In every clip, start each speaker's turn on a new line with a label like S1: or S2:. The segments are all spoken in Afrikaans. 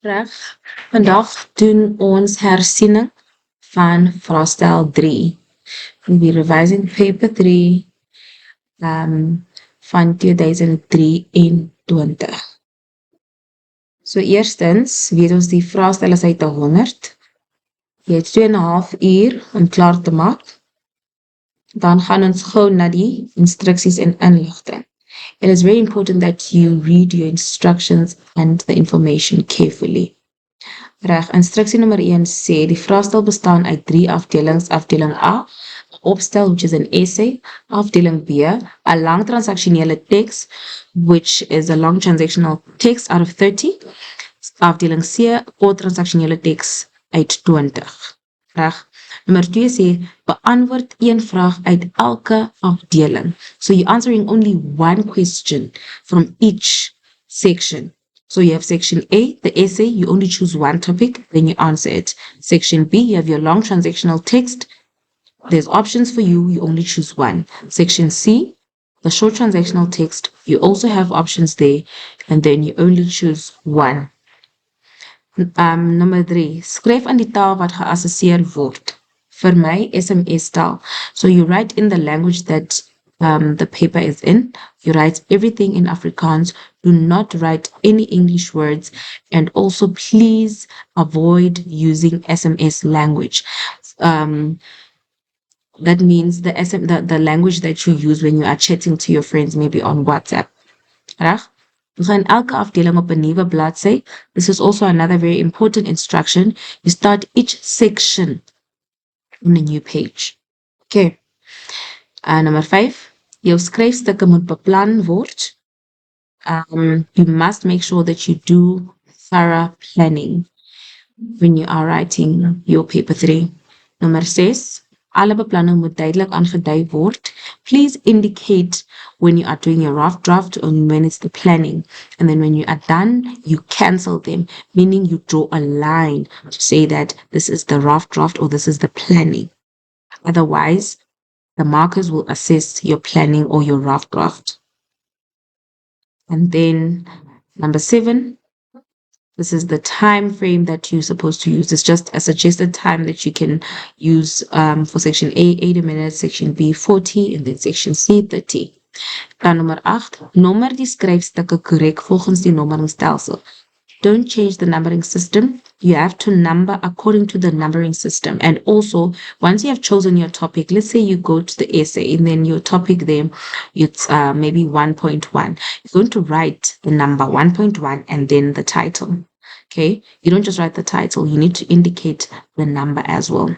S1: Reg, vandag doen ons hersiening van vraestel 3. We'll be revising paper 3 van 2023. So eerstens, weet ons die vraestel is uit 100. Jy het 2,5 uur om klaar te maak. Dan gaan ons gou na die instruksies en inligting. It is very important that you read your instructions and the information carefully. Reg, instruksie nommer 1 sê die vraestel bestaan uit 3 afdelings. Afdeling A, opstel, which is an essay. Afdeling B, a long transactionele text, which is a long transactional text out of 30. Afdeling C, kort transactionele text uit 20. Reg. Nummer 2 sê, beantwoord een vraag uit elke afdeling. So you're answering only one question from each section. So you have section A, the essay, you only choose one topic, then you answer it. Section B, you have your long transactional text. There's options for you, you only choose one. Section C, the short transactional text, you also have options there, and then you only choose one. Nummer 3, skryf aan die taal wat geassesseer word. Vir my, SMS taal. So you write in the language that the paper is in. You write everything in Afrikaans. Do not write any English words. And also, please avoid using SMS language. That means the language that you use when you are chatting to your friends, maybe on WhatsApp. Reg? We gaan elke afdeling op 'n nuwe bladsy. This is also another very important instruction. You start each section on a new page. Okay. Nummer 5. Jou skryfstukke moet beplan word. You must make sure that you do thorough planning when you are writing your paper 3. Nummer 6. Alle beplanning moet duidelik aangedui word. Please indicate when you are doing your rough draft and when it's the planning. And then when you are done, you cancel them, meaning you draw a line to say that this is the rough draft or this is the planning. Otherwise, the markers will assess your planning or your rough draft. And then number 7, this is the time frame that you're supposed to use. It's just a suggested time that you can use for section A, 80 minutes, section B, 40, and then section C, 30. Dan nummer 8, nommer die skryfstukke korrek volgens die nommeringstelsel. Don't change the numbering system. You have to number according to the numbering system. And also, once you have chosen your topic, let's say you go to the essay and then your topic there, it's maybe 1.1. You're going to write the number 1.1 and then the title. Okay? You don't just write the title. You need to indicate the number as well.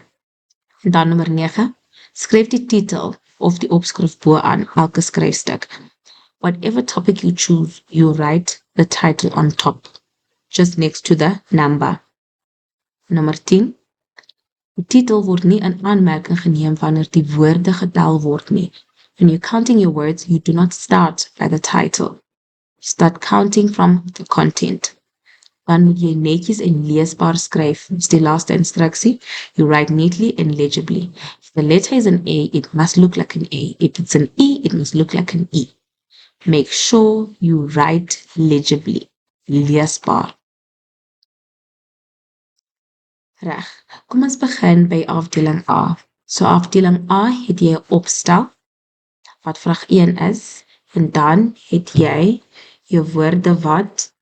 S1: Dan nummer 9. Skryf die titel of die opskrif bo aan elke skryfstuk. Whatever topic you choose, you write the title on top, just next to the number. Nummer 10. Die titel word nie in aanmerking geneem wanneer die woorde getel word nie. When you're counting your words, you do not start by the title. You start counting from the content. Dan moet jy netjies en leesbaar skryf. Dis die laaste instruksie. You write neatly and legibly. If the letter is an A, it must look like an A. If it's an E, it must look like an E. Make sure you write legibly. Leesbaar. Reg, kom ons begin by afdeling A. So afdeling A het jy 'n opstel wat vraag 1 is, en dan het jy jou woorde wat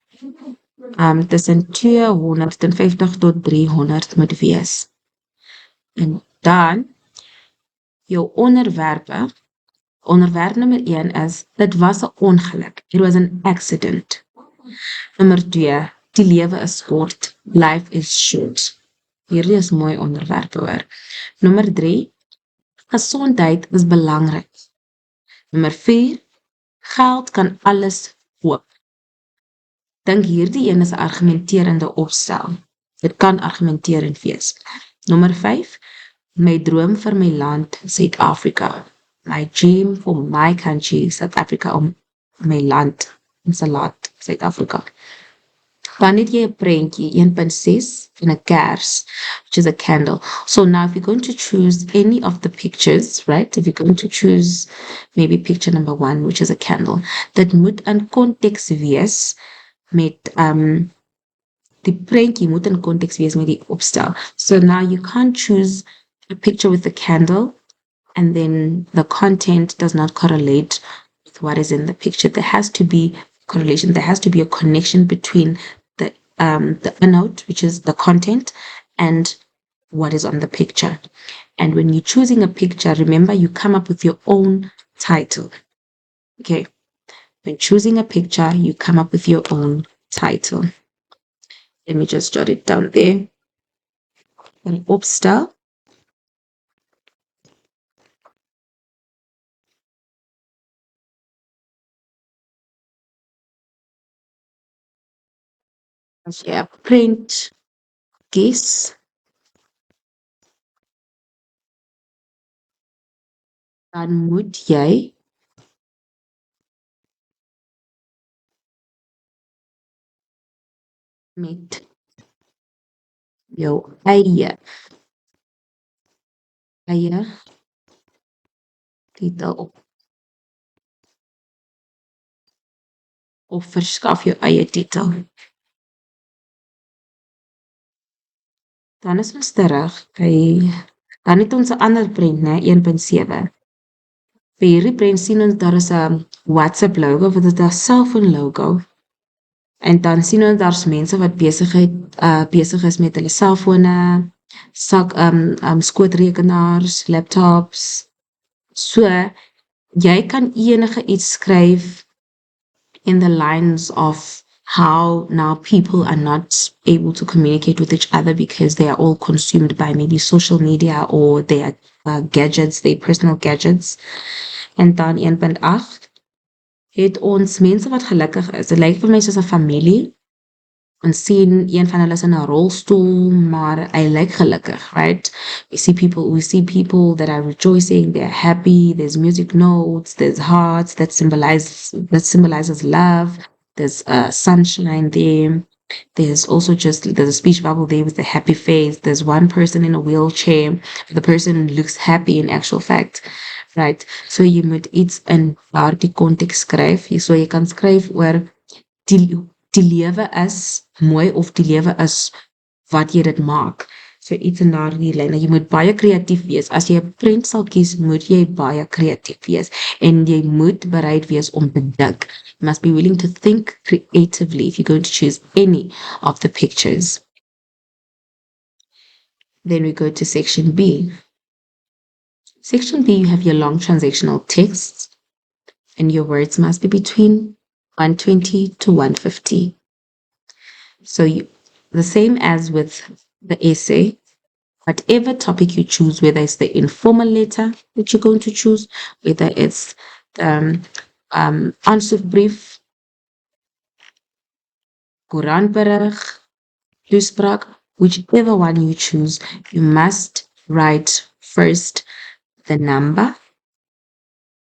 S1: tussen 250 tot 300 moet wees. En dan jou onderwerpe. Onderwerp nummer 1 is, dit was 'n ongeluk. It was an accident. Nummer 2, die lewe is kort. Life is short. Hierdie is mooi onderwerpe hoor. Nummer 3, gesondheid is belangrik. Nummer 4, geld kan alles koop. Dink hierdie een is 'n argumenterende opstel. Dit kan argumenterend wees. Nummer 5, my droom vir my land, Suid-Afrika. My dream for my country, South Africa, om my land, ons land, Suid-Afrika. Dan het jy 'n prentjie, 1.6, en 'n kers, which is a candle. So now if you're going to choose any of the pictures, right? If you're going to choose maybe picture number 1, which is a candle, that moet in konteks wees met die prentjie moet in konteks wees met die opstel. So now you can't choose a picture with a candle and then the content does not correlate with what is in the picture. There has to be correlation. There has to be a connection between the note, which is the content, and what is on the picture. And when you're choosing a picture, remember you come up with your own title. Okay. When choosing a picture, you come up with your own title. Let me just jot it down there. An opstel. As jy 'n prent kies, dan moet jy met jou eie titel of verskaf jou eie titel. Dan is ons terug by dan het ons 'n ander prent, né, 1.7. By hierdie prent sien ons daar is 'n WhatsApp logo, wat is 'n selfoon logo. En dan sien ons daar's mense wat besig is met hulle selfone, skootrekenaars, laptops. So jy kan enige iets skryf in the lines of how now people are not able to communicate with each other because they are all consumed by maybe social media or their gadgets, their personal gadgets. En dan 1.8 het ons mense wat gelukkig is. Dit lyk vir my soos 'n familie. Ons sien een van hulle is in 'n rolstoel, maar hy lyk gelukkig, right? We see people that are rejoicing, they're happy, there's music notes, there's hearts that symbolizes love, there's sunshine there. There's a speech bubble there with a happy face. There's one person in a wheelchair. The person looks happy in actual fact, right? So jy moet iets in daardie konteks skryf. So jy kan skryf oor die lewe is mooi of die lewe is wat jy dit maak. So iets in daardie lyn. Jy moet baie kreatief wees. As jy 'n prent sal kies, moet jy baie kreatief wees en jy moet bereid wees om te dink. You must be willing to think creatively if you're going to choose any of the pictures. Then we go to section B. Section B, you have your long transactional text and your words must be between 120 to 150. So the same as with the essay, whatever topic you choose, whether it's the informal letter that you're going to choose, whether it's the aansoekbrief, koerantberig, toespraak, whichever one you choose, you must write first the number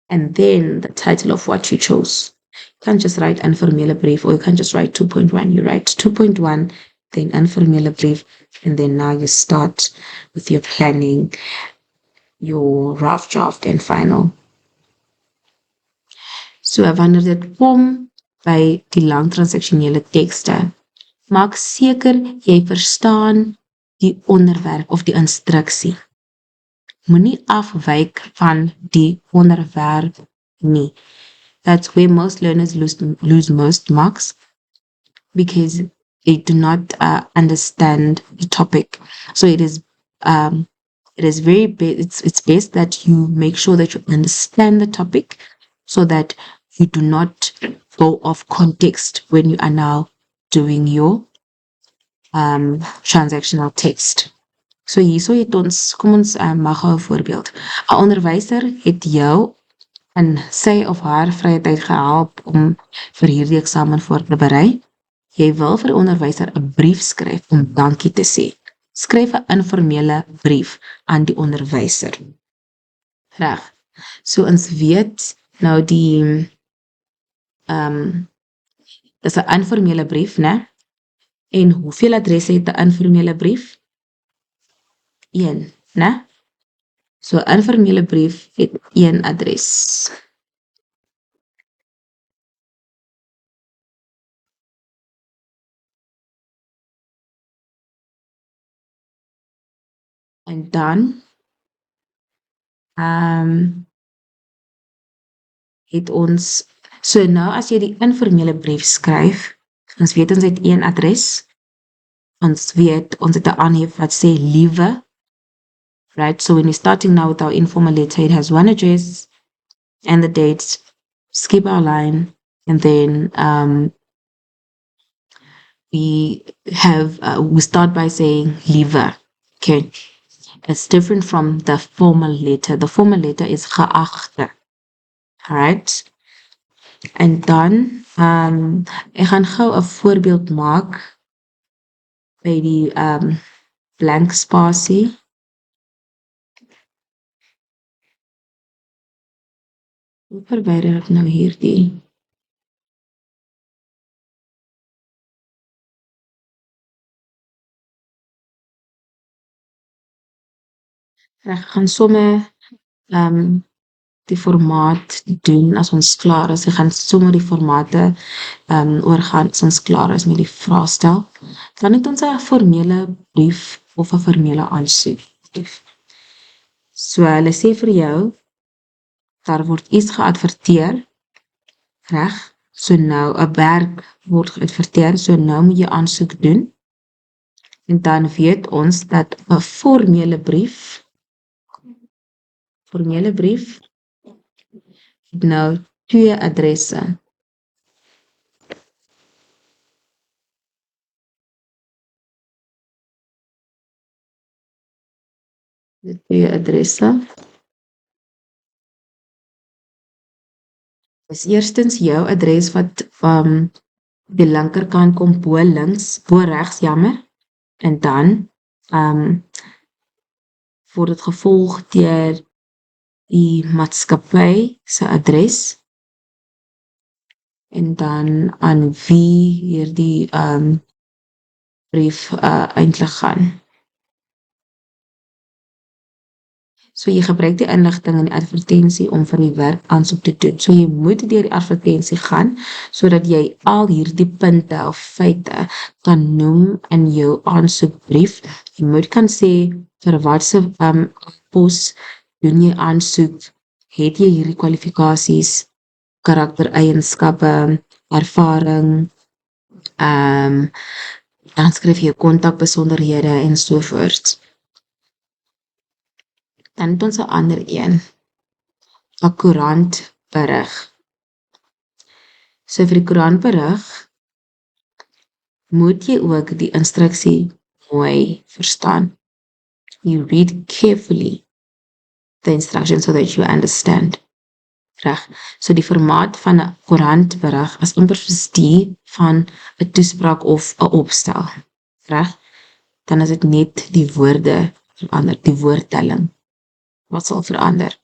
S1: and then the title of what you chose. You can't just write informele brief or you can't just write 2.1. You write 2.1, then informele brief, and then now you start with your planning, your rough draft and final. So wanneer dit kom by die lang transaksionele tekste, maak seker jy verstaan die onderwerp of die instruksie. Moenie afwyk van die onderwerp nie. That's where most learners lose most marks because they do not understand the topic. So it is it's best that you make sure that you understand the topic so that you do not go off context when you are now doing your transactional text. So hierso het ons, kom ons mag gou 'n voorbeeld. 'n Onderwyser het jou in sy of haar vrye tyd gehelp om vir hierdie eksamen voor te berei. Jy wil vir die onderwyser 'n brief skryf om dankie te sê. Skryf 'n informele brief aan die onderwyser. Reg. So ons weet nou dis 'n informele brief, né? En hoeveel adresse het 'n informele brief? 1, né? So 'n informele brief het 1 adres. En dan ehm het ons so nou as jy die informele brief skryf, ons weet ons het een adres. Ons weet ons het 'n aanhef wat sê liewe, right? So when we're starting now with our informal letter, it has one address and the dates, skip our line, and then we start by saying liewe. Okay. It's different from the formal letter. The formal letter is geachte. All right. En dan, ek gaan gou 'n voorbeeld maak by die blank spasie. Hoe verwyder ek nou hierdie? Ek gaan sommer die formaat doen as ons klaar is. Ek gaan sommer die formate oorgaan as ons klaar is met die vraestel. Dan het ons 'n formele brief of 'n formele aansoek. So hulle sê vir jou, daar word iets geadverteer, reg? So nou 'n werk word geadverteer, so nou moet jy aansoek doen. En dan weet ons dat 'n formele brief het nou twee adresse. Die twee adresse. Dis eerstens jou adres wat die linkerkant kom bo links, bo regs, jammer. En dan word dit gevolg deur die maatskappy se adres. En dan aan wie hierdie brief eintlik gaan. So jy gebruik die inligting in die advertensie om vir die werk aansoek te doen. So jy moet deur die advertensie gaan sodat jy al hierdie punte of feite kan noem in jou aansoekbrief. Jy moet kan sê vir watse pos doen jy aansoek, het jy hierdie kwalifikasies, karaktereienskappe, ervaring, dan skryf jy jou kontakbesonderhede en so voort. Dan het ons 'n ander een, 'n koerantberig. So vir die koerantberig moet jy ook die instruksie mooi verstaan. You read carefully the instructions so that you understand. Reg. So die formaat van 'n koerantberig is amper soos die van 'n toespraak of 'n opstel. Reg? Dan is dit net die woorde verander, die woordtelling. Wat sal verander?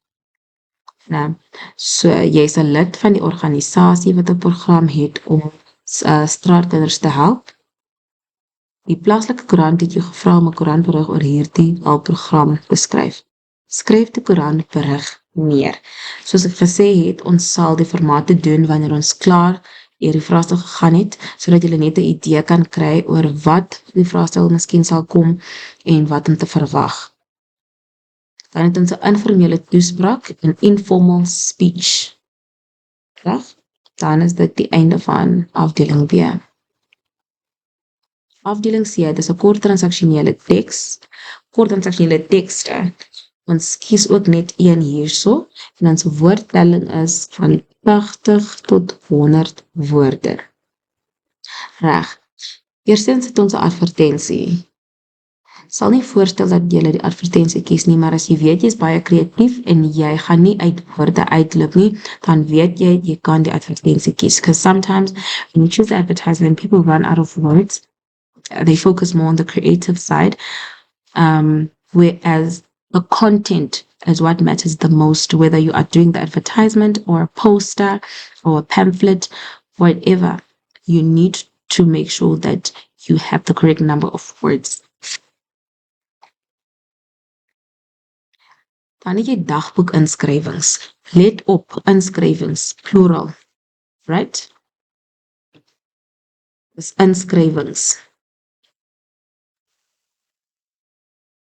S1: Nou, so jy's 'n lid van die organisasie wat 'n program het om straatkinders te help. Die plaaslike koerant het jou gevra om 'n koerantberig oor hierdie hulpprogram te skryf. Skryf die koerantberig neer. Soos ek gesê het, ons sal die formate doen wanneer ons klaar deur die vraestel gegaan het, sodat jy net 'n idee kan kry oor wat die vraestel miskien sal kom en wat om te verwag. Dan het ons 'n informele toespraak, 'n informal speech. Reg? Dan is dit die einde van afdeling B. Afdeling C, dis 'n kort transaksionele teks. Kort transaksionele tekste. Ons kies ook net een hierso en ons woordtelling is van 80 tot 100 woorde. Reg. Eerstens het ons 'n advertensie. Sal nie voorstel dat jy die advertensie kies nie, maar as jy weet jy is baie kreatief en jy gaan nie uit woorde uitloop nie, dan weet jy kan die advertensie kies. Because sometimes when you choose advertisement, people run out of words. They focus more on the creative side, whereas the content is what matters the most, whether you are doing the advertisement or a poster or a pamphlet, whatever. You need to make sure that you have the correct number of words. Dan het jy dagboek inskrywings. Let op, inskrywings, plural. Right? Dis inskrywings.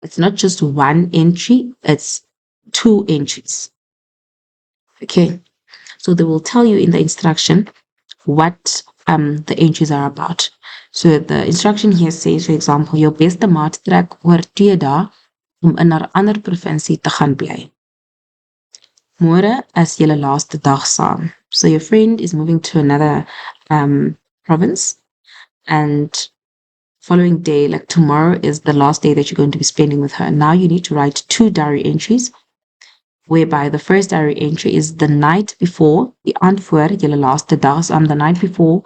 S1: It's not just one entry, it's two entries. Okay. So they will tell you in the instruction what the entries are about. So the instruction here says, for example, jou beste maat trek oor 2 dae om in 'n ander provinsie te gaan bly. Môre is julle laaste dag saam. So your friend is moving to another province, and following day, like tomorrow, is the last day that you're going to be spending with her. Now you need to write two diary entries, whereby the first diary entry is the night before, the aand voor julle laaste dag saam, the night before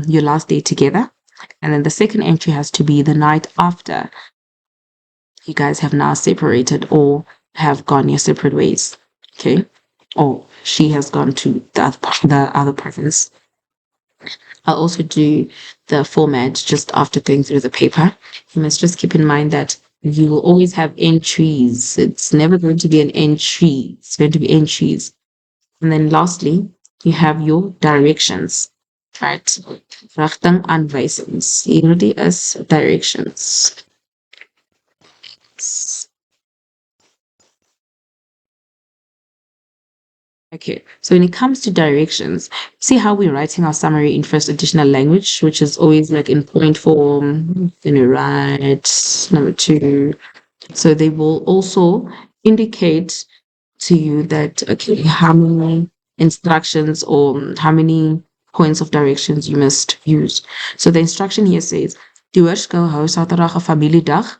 S1: your last day together. And then the second entry has to be the night after you guys have now separated or have gone your separate ways. Okay. Or she has gone to the other province. I'll also do the format just after going through the paper. You must just keep in mind that you will always have entries. It's never going to be an entry. It's going to be entries. And then lastly, you have your directions, right? Rigtingaanwysings. Hierdie is directions. Okay, so when it comes to directions, see how we're writing our summary in first additional language, which is always like in point form, then we write number two. So they will also indicate to you that, okay, how many instructions or how many points of directions you must use. So the instruction here says, die hoërskool hou Saterdag 'n familiedag.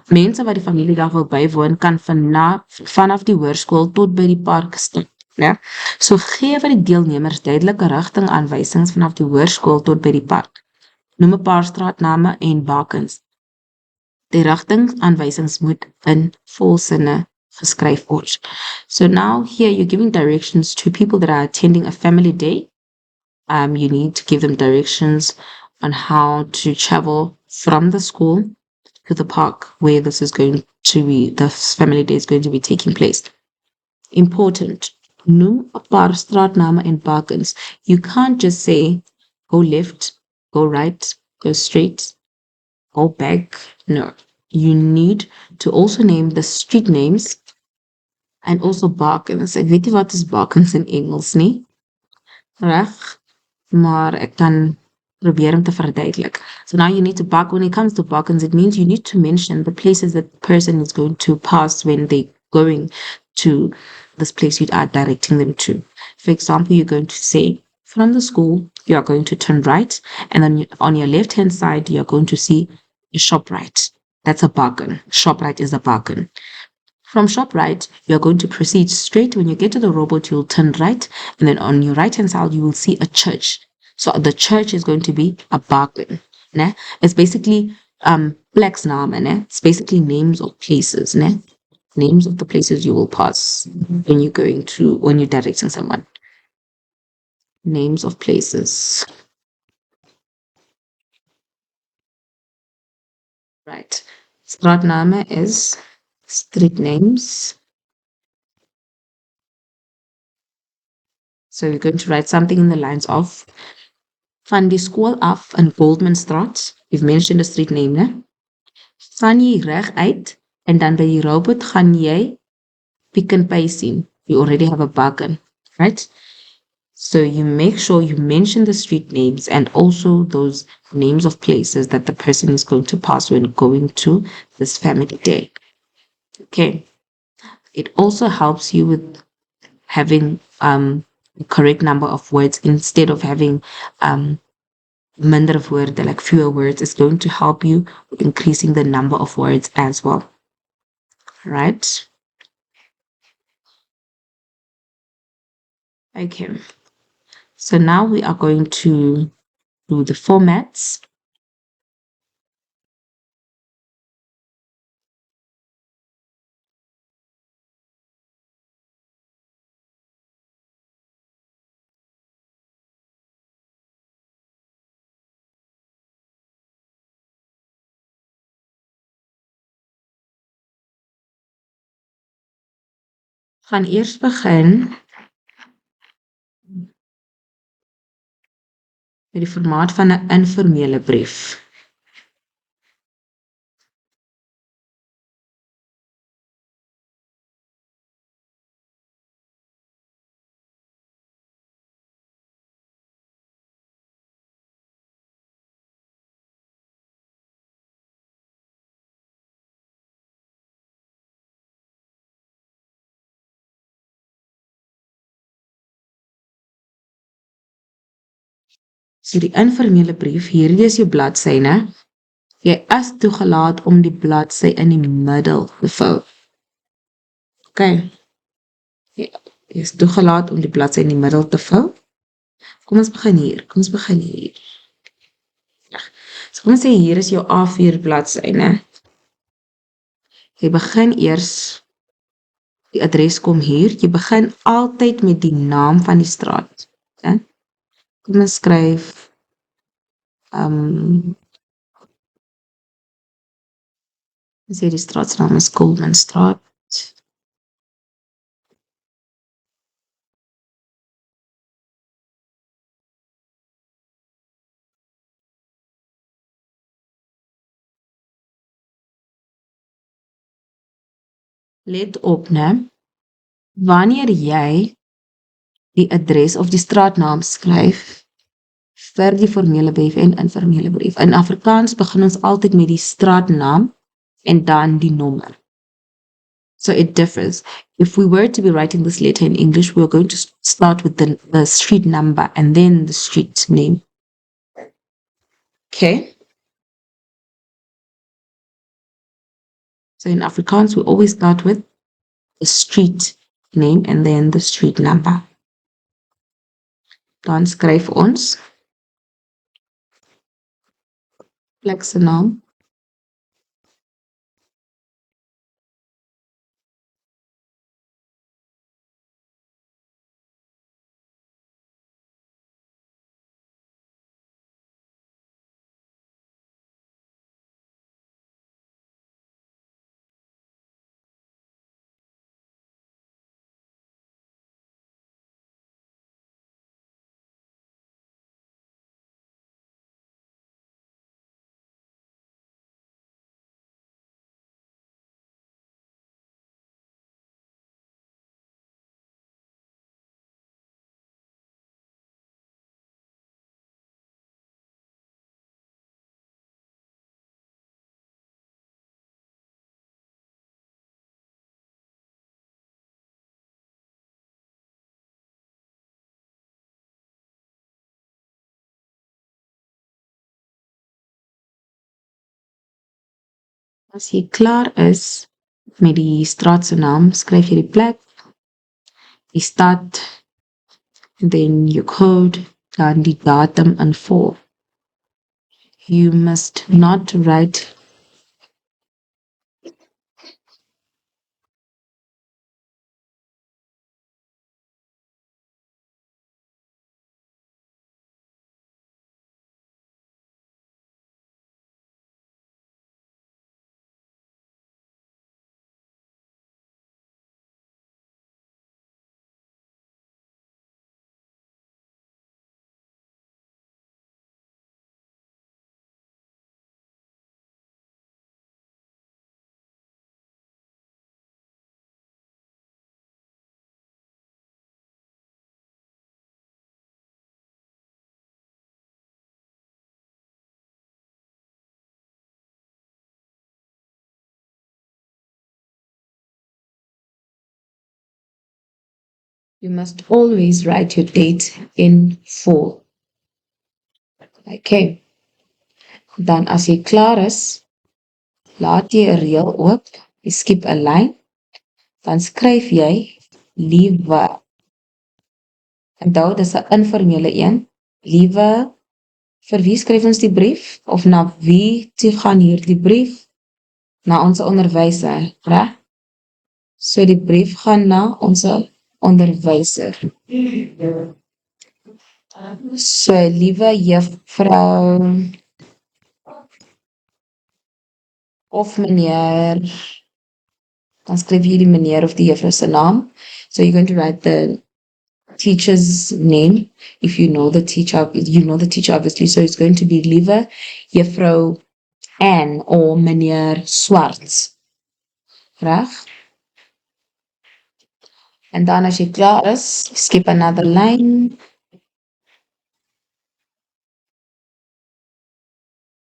S1: Mense wat die familiedag wil bywoon kan vanaf die hoërskool tot by die park stap. Ja? So gee vir die deelnemers duidelike rigtingaanwysings vanaf die hoërskool tot by die park. Noem 'n paar straatname en bakens. Die rigtingaanwysings moet in volsinne geskryf word. So now here you're giving directions to people that are attending a family day. You need to give them directions on how to travel from the school to the park where this is going to be, the family day is going to be taking place. Important. Noem 'n paar straatname en bakens. You can't just say, go left, go right, go straight, go back. No. You need to also name the street names and also bakens. Ek weet nie wat is bakens in Engels nie. Reg? Maar ek kan probeer om te verduidelik. So now you need to when it comes to bakens, it means you need to mention the places that the person is going to pass when they're going to this place you are directing them to. For example, you're going to say, from the school, you are going to turn right, and then on your left-hand side, you're going to see a ShopRite. That's a bargain. ShopRite is a bargain. From ShopRite, you're going to proceed straight. When you get to the robot, you'll turn right, and then on your right-hand side, you will see a church. So the church is going to be a bargain. Ne? It's basically plaatsnamen. Ne? It's basically names of places. Ne? Names of the places you will pass when you're directing someone. Names of places. Right. Straatname is street names. So you're going to write something in the lines of van die skool af in Goldmanstraat. You've mentioned the street name, ne? Gaan jy reg uit en dan by die robot gaan jy Pick n Pay sien. You already have a bargain, right? So you make sure you mention the street names and also those names of places that the person is going to pass when going to this family day. Okay. It also helps you with having the correct number of words instead of having minder of woorde, like fewer words. It's going to help you with increasing the number of words as well. Right? Okay. So now we are going to do the formats. Gaan eers begin met die formaat van 'n informele brief. So die informele brief, hierdie is jou bladsyne. Jy is toegelaat om die bladsy in die middel te vul. Okay. Jy is toegelaat om die bladsy in die middel te vul. Kom ons begin hier. So kom ons sê hier is jou A4 bladsyne. Jy begin eers, die adres kom hier, jy begin altyd met die naam van die straat. Okay? Kom ons skryf, sê die straatsnaam is Goldmanstraat. Let op, né? Wanneer jy die adres of die straatnaam skryf vir die formele brief en informele brief. In Afrikaans begin ons altyd met die straatnaam en dan die nommer. So it differs. If we were to be writing this letter in English, we're going to start with the street number and then the street name. Okay? So in Afrikaans, we always start with the street name and then the street number. Dan skryf ons plek se naam. As jy klaar is met die straat se naam, skryf jy die plek, die stad, and then your code, dan die datum invul. You must not write you must always write your date in full. Okay. Dan as jy klaar is, laat jy 'n reël oop, jy skep 'n lyn, dan skryf jy liewe. Onthou, dis 'n informele een. Liewe, vir wie skryf ons die brief? Of na wie toe gaan hierdie brief? Na ons onderwyser, reg? So die brief gaan na ons onderwyser. So, liewe juffrou of meneer, dan skryf jy die meneer of die juffrou se naam. So you're going to write the teacher's name. If you know the teacher, obviously. So it's going to be liewe juffrou Anne or meneer Swarts. Reg? En dan as jy klaar is, skep another line.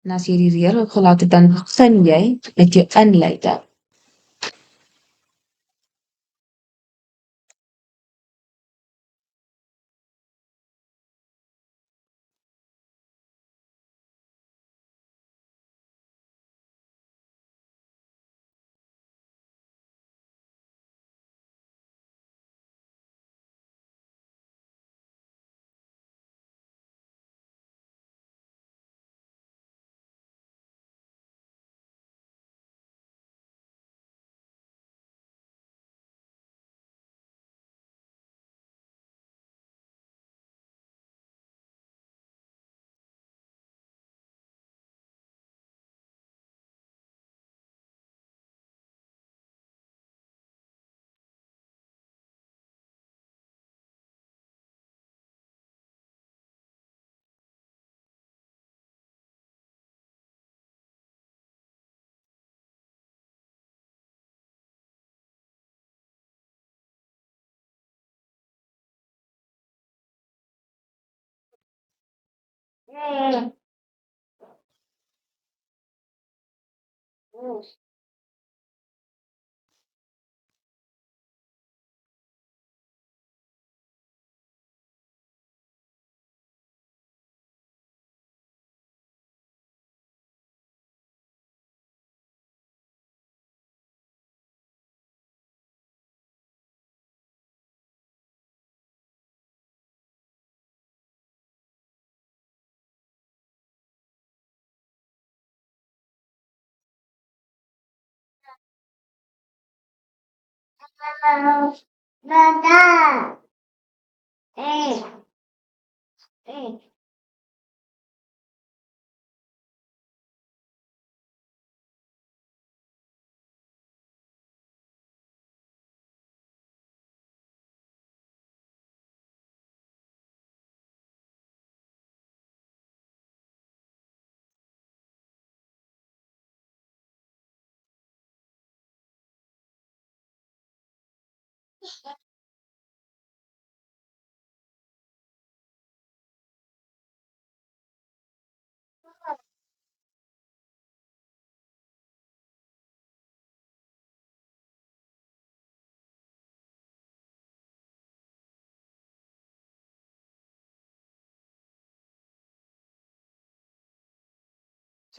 S1: En as jy die reël gelaat het, dan begin jy met jou inleiding.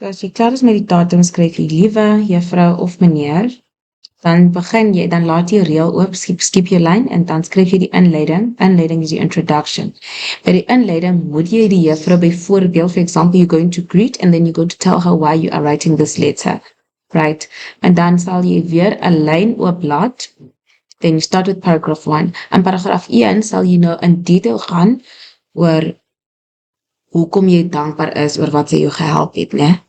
S1: So as jy klaar is met die datum, skryf jy liewe juffrou of meneer. Dan begin jy, dan laat jy reël oop, skiep jou lyn en dan skryf jy die inleiding. Inleiding is die introduction. By die inleiding moet jy die juffrou byvoorbeeld, for example, you're going to greet and then you're going to tell her why you are writing this letter. Right? En dan sal jy weer 'n lyn oop laat. Then you start with paragraph 1. In paragraaf 1 sal jy nou in detail gaan oor hoekom jy dankbaar is oor wat sy jou gehelp het, né?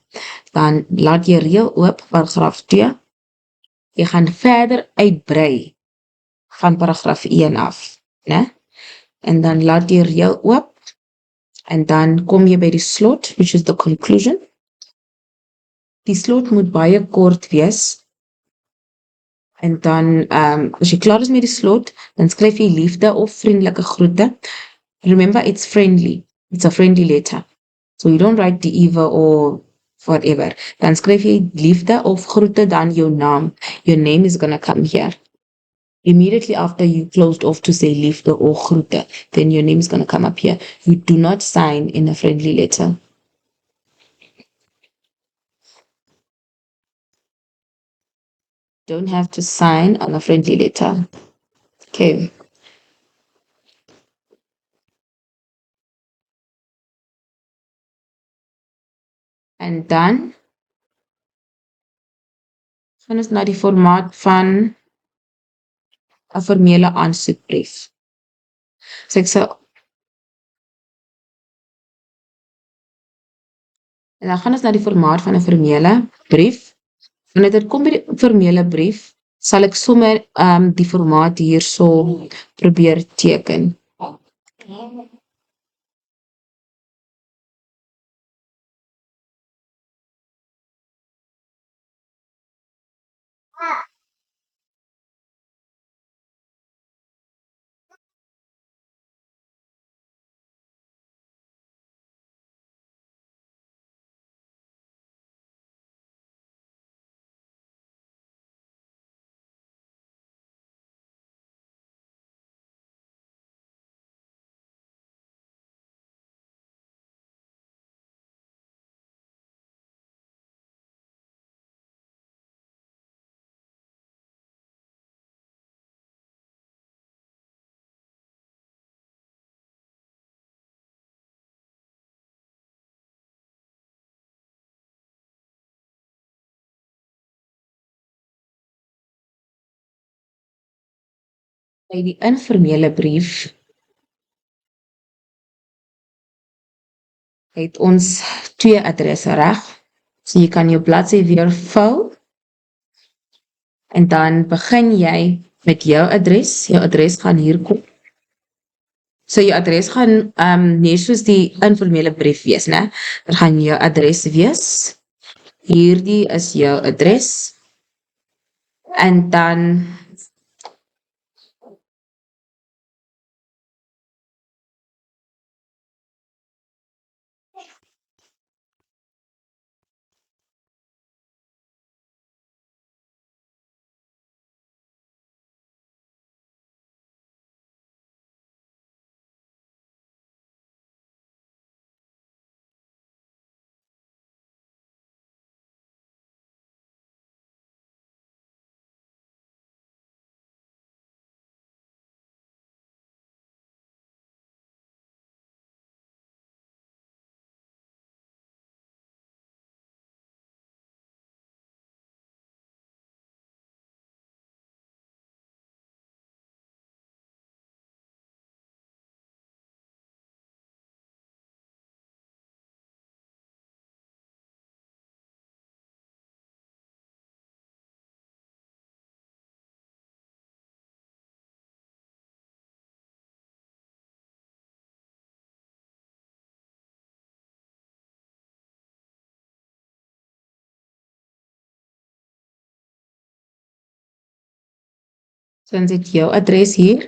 S1: Dan laat jy reël oop paragraaf 2. Jy gaan verder uitbrei van paragraaf 1 af, né? En dan laat jy reël oop en dan kom jy by die slot, which is the conclusion. Die slot moet baie kort wees. En dan, as jy klaar is met die slot, dan skryf jy liefde of vriendelike groete. Remember, it's friendly. It's a friendly letter. So you don't write the either or whatever. Dan skryf jy liefde of groete, dan jou naam. Your name is gonna come here. Immediately after you closed off to say liefde or groete, then your name is gonna come up here. You do not sign in a friendly letter. Don't have to sign on a friendly letter. Okay. En dan gaan ons na die formaat van 'n formele aansoekbrief. So ek sal en dan gaan ons na die formaat van 'n formele brief. Wanneer dit kom by die formele brief, sal ek sommer die formaat hierso probeer teken. By die informele brief het ons 2 adresse, reg? So jy kan jou bladsy weer vou en dan begin jy met jou adres. Jou adres gaan hier kom. So jou adres gaan net soos die informele brief wees, né? Dan gaan jou adres wees. Hierdie is jou adres. En dan So ons het jou adres hier,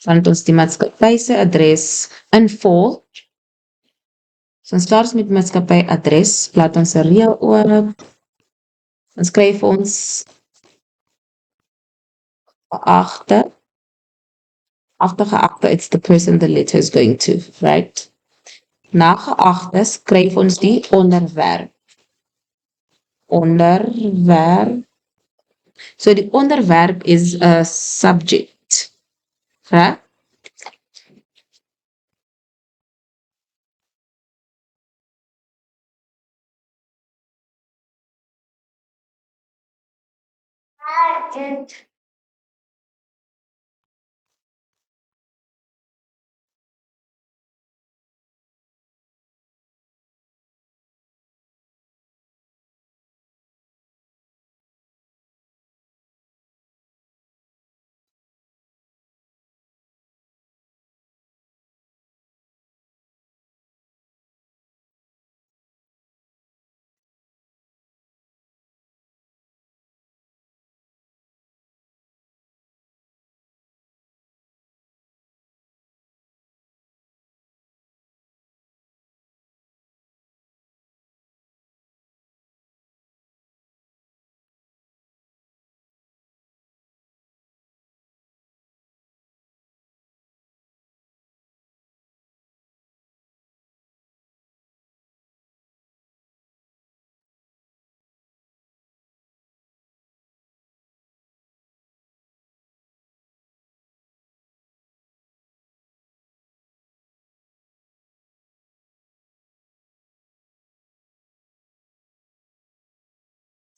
S1: dan het ons die maatskappy se adres invul. So ons klaar is met maatskappy adres, laat ons 'n reël oop. Dan skryf ons geagte. After geagte, it's the person the letter is going to, right? Na geagte skryf ons die onderwerp. Onderwerp. So die onderwerp is a subject, right?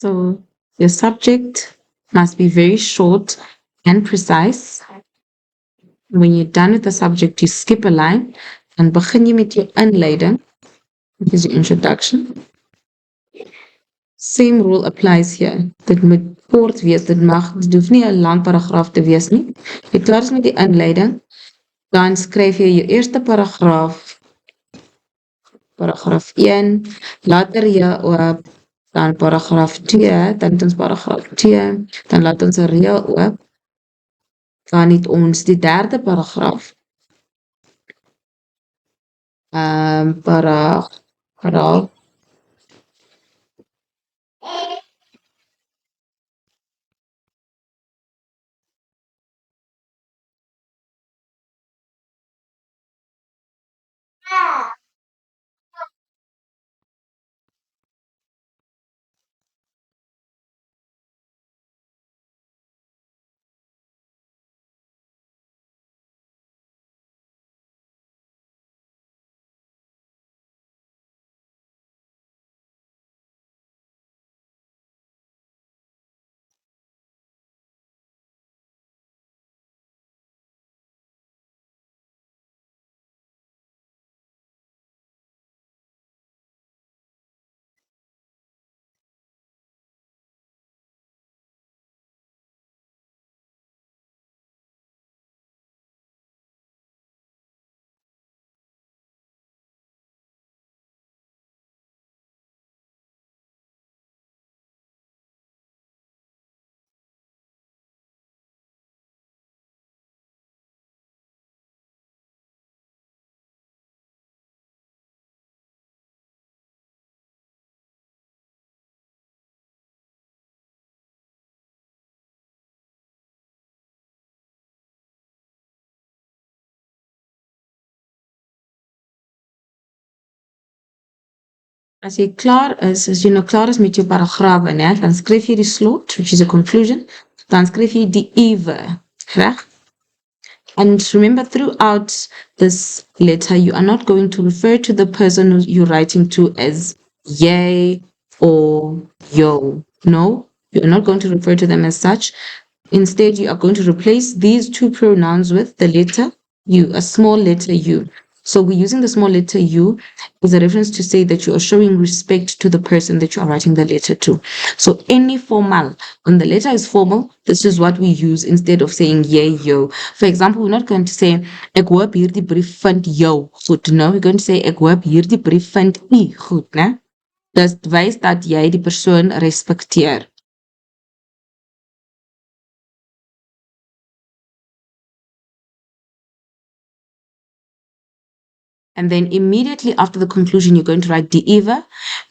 S1: So your subject must be very short and precise. When you're done with the subject, you skip a line and begin jy met jou inleiding, which is your introduction. Same rule applies here. Dit moet kort wees, dit hoef nie 'n lang paragraaf te wees nie. Jy klaar is met die inleiding, dan skryf jy jou eerste paragraaf, paragraaf 1, later jy oop, dan paragraaf 2, dan het ons paragraaf 2, dan laat ons 'n reël oop, dan het ons die derde paragraaf, paragraaf, as jy klaar is, as jy nou klaar is met jou paragrawe, né, dan skryf jy die slot, which is a conclusion, dan skryf jy die ewe, reg? And remember, throughout this letter, you are not going to refer to the person who you're writing to as yay or yo. No, you're not going to refer to them as such. Instead, you are going to replace these two pronouns with the letter U, a small letter U. So we're using the small letter U as a reference to say that you are showing respect to the person that you are writing the letter to. So any formal, when the letter is formal, this is what we use instead of saying yay, yo. For example, we're not going to say, ek hoop hierdie brief vind jou goed. No, we're going to say, ek hoop hierdie brief vind u goed, né? Dit wys dat jy die persoon respekteer. And then immediately after the conclusion, you're going to write deliver.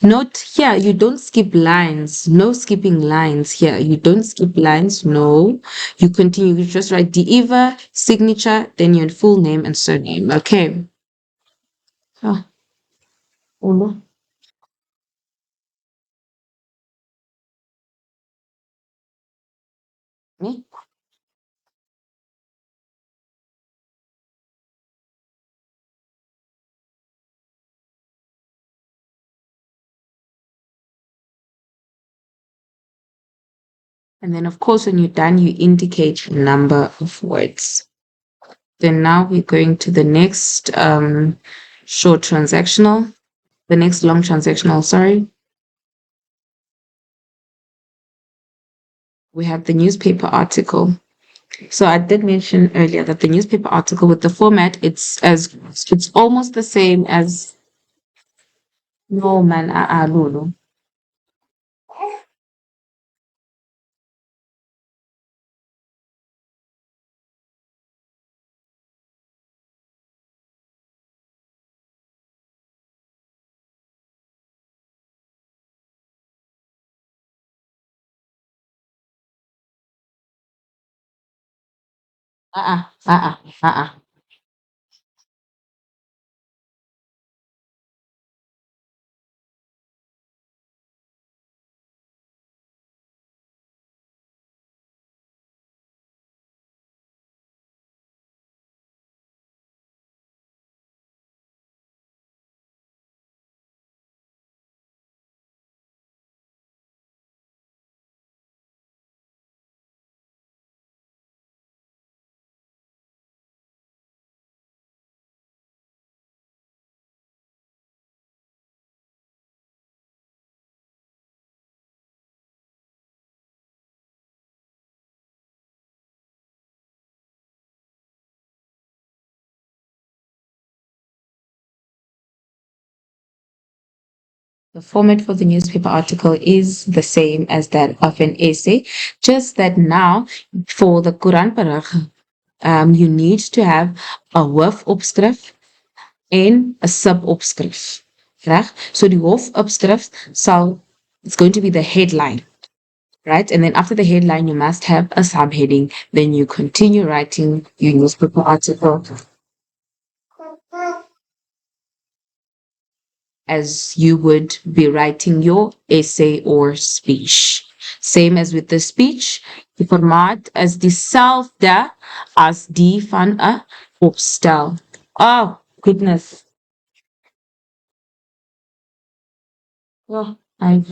S1: Note here, you don't skip lines. No skipping lines here. You don't skip lines. No. You continue. You just write deliver, signature, then your full name and surname. Okay. Ah, Olo. Me? And then, of course, when you're done, you indicate the number of words. Then now we're going to the next short transactional, the next long transactional, sorry. We have the newspaper article. So I did mention earlier that the newspaper article with the format, it's almost the same as no man Lulu. Uh-uh, uh-uh, uh-uh. The format for the newspaper article is the same as that of an essay, just that now for the Quran Parag, you need to have a hoofopskrif en 'n subopskrif. Reg? So die hoofopskrif it's going to be the headline, right? And then after the headline, you must have a subheading. Then you continue writing your newspaper article as you would be writing your essay or speech. Same as with the speech, die formaat is dieselfde as die van 'n opstel. Oh, goodness. Oh, I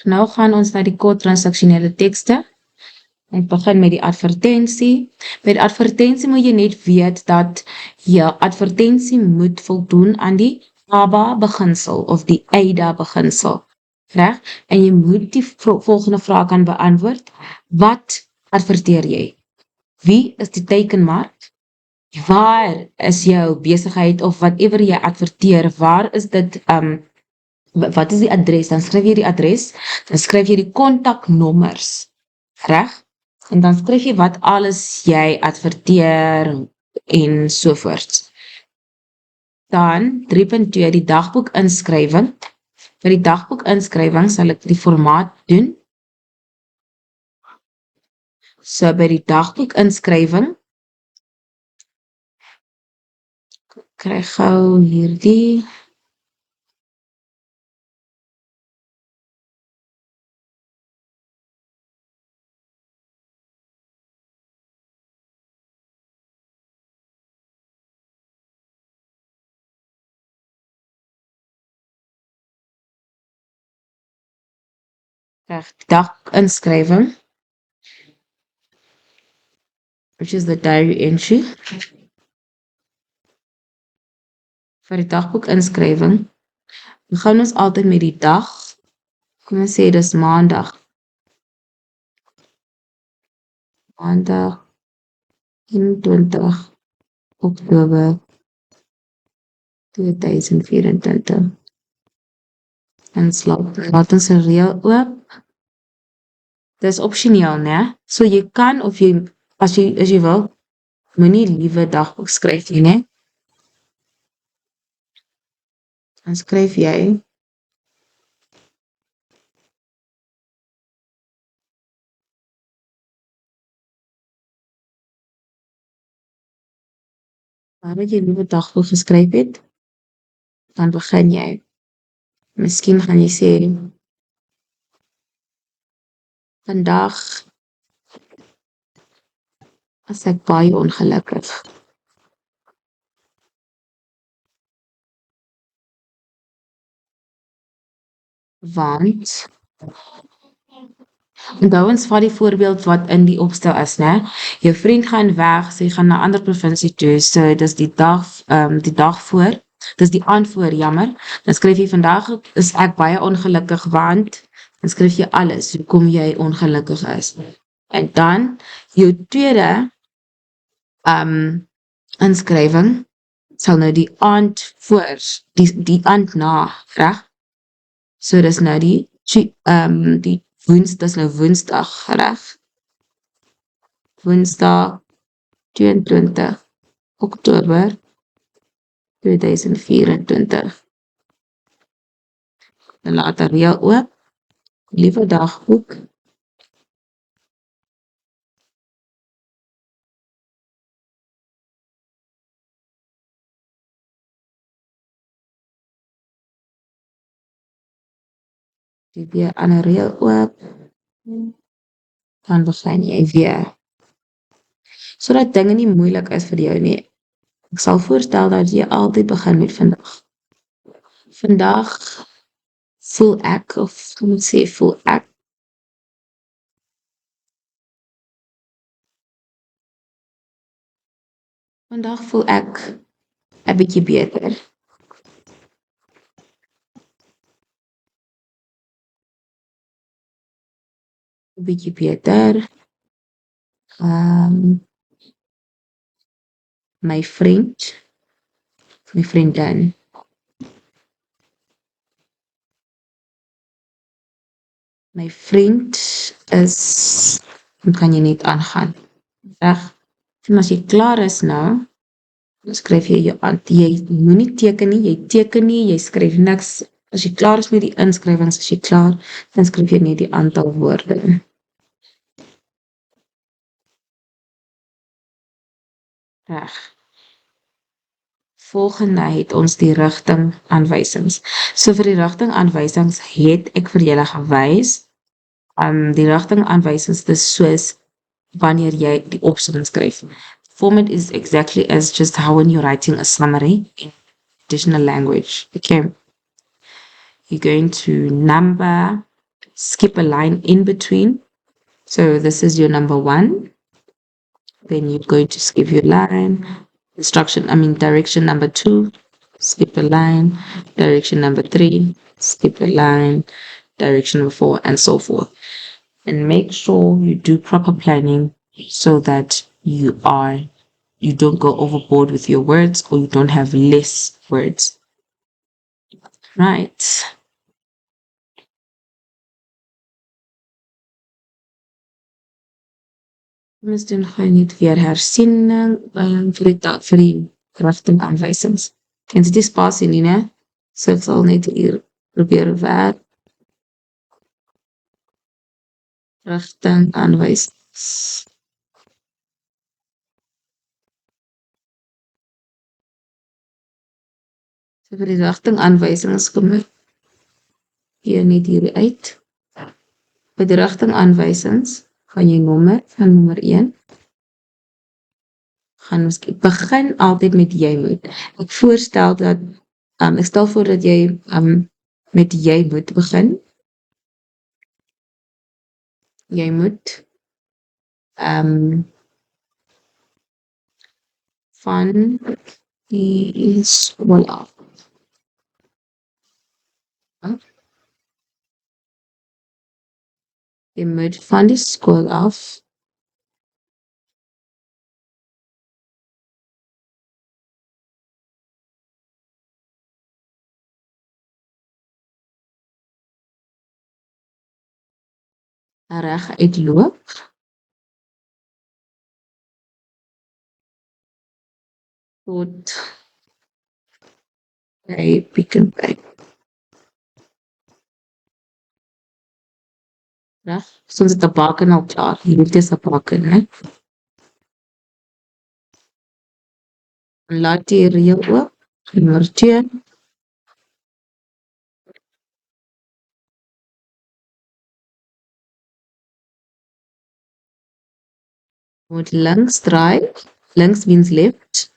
S1: Nou gaan ons na die kort transaksionele tekste. Ek begin met die advertensie. By die advertensie moet jy net weet dat jou advertensie moet voldoen aan die ABA beginsel of die AIDA beginsel. Reg? En jy moet die volgende vraag kan beantwoord. Wat adverteer jy? Wie is die teikenmark? Waar is jou besigheid of whatever jy adverteer? Waar is dit wat is die adres? Dan skryf jy die adres, dan skryf jy die kontaknommers, reg? En dan skryf jy wat alles jy adverteer en sovoorts. Dan 3.2 die dagboek inskrywing. Vir die dagboek inskrywing sal ek die formaat doen. So by die dagboek inskrywing kry gou hierdie dagboek inskrywing, which is the diary entry. Vir die dagboek inskrywing begin ons altyd met die dag. Kom ons sê dis maandag. Maandag 21 Oktober 2024. En slaap. Laat ons 'n reël oop. Dis opsioneel, né? So jy kan of jy as jy wil, moenie liewe dagboek skryf nie, né? Dan skryf jy waar jy liewe dagboek geskryf het, dan begin jy. Miskien gaan jy sê vandag was ek baie ongelukkig. Want onthou ons vat die voorbeeld wat in die opstel is, né? Jou vriend gaan weg, sy gaan na 'n ander provinsie toe, so dis die dag voor, dis die aand voor, jammer. Dan skryf jy vandag is ek baie ongelukkig want, dan skryf jy alles, hoekom jy ongelukkig is. En dan jou tweede inskrywing sal nou die aand voor, die aand na, reg? So dis nou die dis nou Woensdag, reg? Woensdag 22 Oktober 2024. Dan laat er reël oop. Liewe dagboek. Die weer aan 'n reël oop. Dan begin jy weer. Sodat dinge nie moeilik is vir jou nie. Ek sal voorstel dat jy altyd begin met vandag. Vandag voel ek, of kom ek sê voel ek. Vandag voel ek 'n bietjie beter. Bietjie beter. My vriendin. My vriend is, dan kan jy net aangaan. Reg? En as jy klaar is nou, dan skryf jy jou aan. Jy moenie teken nie, jy skryf niks. As jy klaar is met die inskrywings, as jy klaar, dan skryf jy net die aantal woorde. Reg. Volgende het ons die rigtingaanwysings. So vir die rigtingaanwysings het ek vir julle gewys. Die rigtingaanwysings dis soos wanneer jy die opsomming skryf. Format is exactly as just how when you're writing a summary in additional language. Okay. You're going to number skip a line in between. So this is your number 1. Then you're going to skip your line. Direction number 2, skip a line. Direction number 3, skip a line. Direction number 4, and so forth. And make sure you do proper planning so that you don't go overboard with your words, or you don't have less words. Right. Ons doen gou net weer hersiening vir die rigtingaanwysings. En dit is spasie nie, né? So ek sal net hier probeer werk. Rigtingaanwysings. So vir die rigtingaanwysings kom ek hier net hier uit. By die rigtingaanwysings gaan jy nommer van nommer 1. Ons begin altyd met jy moet. Ek voorstel dat, ek stel voor dat jy met jy moet begin. Jy moet van die skool af. Jy moet van die skool af reg uitloop tot by Pick n Pay. Reg? Soms het 'n baken al klaar. Hier is 'n baken, né? Laat die reël oop. Nommer 2. Moet links draai. Links means left.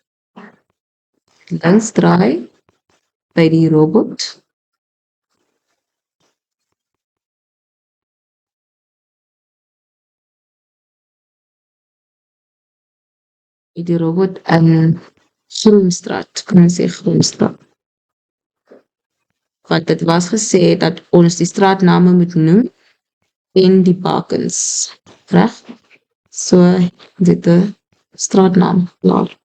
S1: Links draai by die robot. Die robot in Groenstraat, kan ons sê Groenstraat. Want dit was gesê dat ons die straatname moet noem en die bakens, reg? So, dit 'n straatnaam, klaar.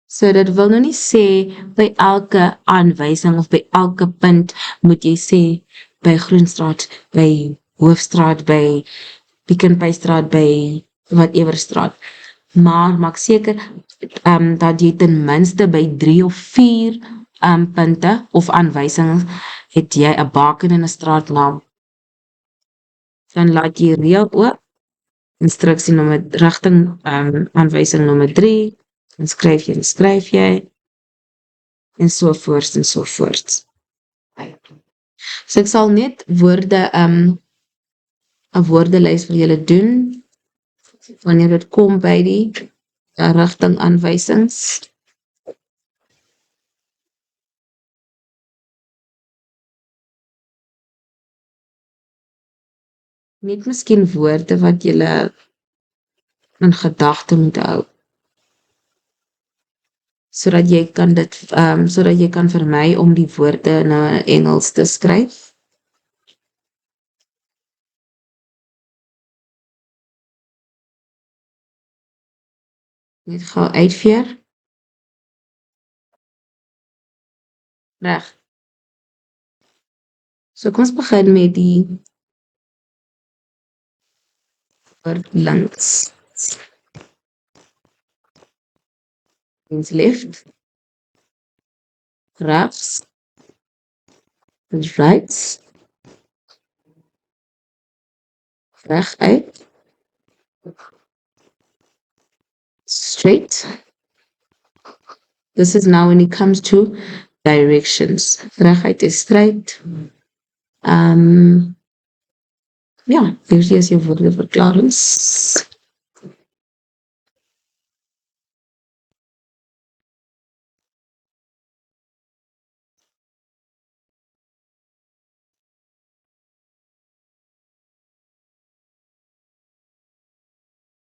S1: So, dit wil nou nie sê by elke aanwysing of by elke punt moet jy sê by Groenstraat, by Hoofstraat, by Pick n Pay straat, by whatever straat. Maar maak seker dat jy ten minste by 3 of 4 punte of aanwysings het jy 'n baken en 'n straatnaam. Dan laat jy reël oop. Instruksie nommer rigting aanwysing nommer 3. Dan skryf jy en so voort en so voort. So ek sal net woorde 'n woordelys vir julle doen wanneer dit kom by die rigtingaanwysings. Net miskien woorde wat julle in gedagte moet hou. Sodat jy kan vermy om die woorde in Engels te skryf. Net gou uitveer. Reg. So kom ons begin met die woord links. Means left. Rechts. Means right. Rechuit. Straight. This is now when it comes to directions. Rechuit is straight. Ja, hier is jou woordeverklarings.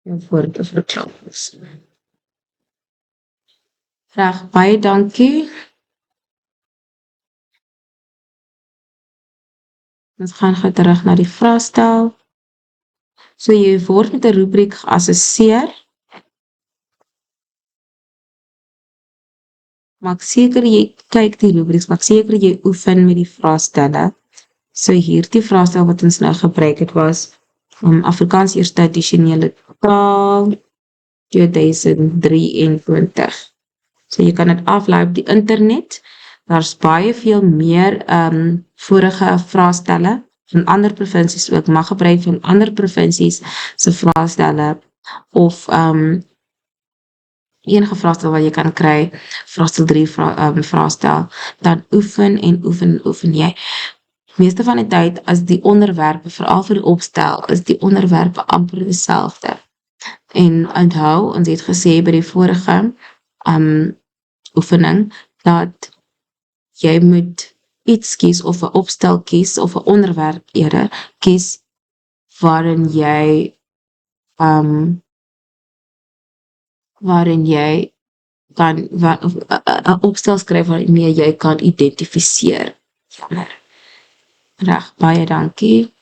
S1: jou woorde verklappings. Reg, baie dankie. Ons gaan gou terug na die vraestel. So jy word met 'n rubriek geassesseer. Maak seker jy kyk die rubrieks, maak seker jy oefen met die vraestelle. So hierdie vraestel wat ons nou gebruik het was Afrikaans eerste addisionele taal 2023. So jy kan dit aflaai op die internet. Daar's baie veel meer vorige vraestelle van ander provinsies ook, mag gebruik van ander provinsies se vraestelle of enige vraestel wat jy kan kry, vraestel 3 vraestel, dan oefen en oefen en oefen jy. Meeste van die tyd as die onderwerpe, veral vir die opstel, is die onderwerpe amper dieselfde. En onthou, ons het gesê by die vorige oefening, dat jy moet iets kies, of 'n opstel kies, of 'n onderwerp eerder kies, waarin jy kan, 'n opstel skryf waarmee jy kan identifiseer. Jammer. Reg, baie dankie.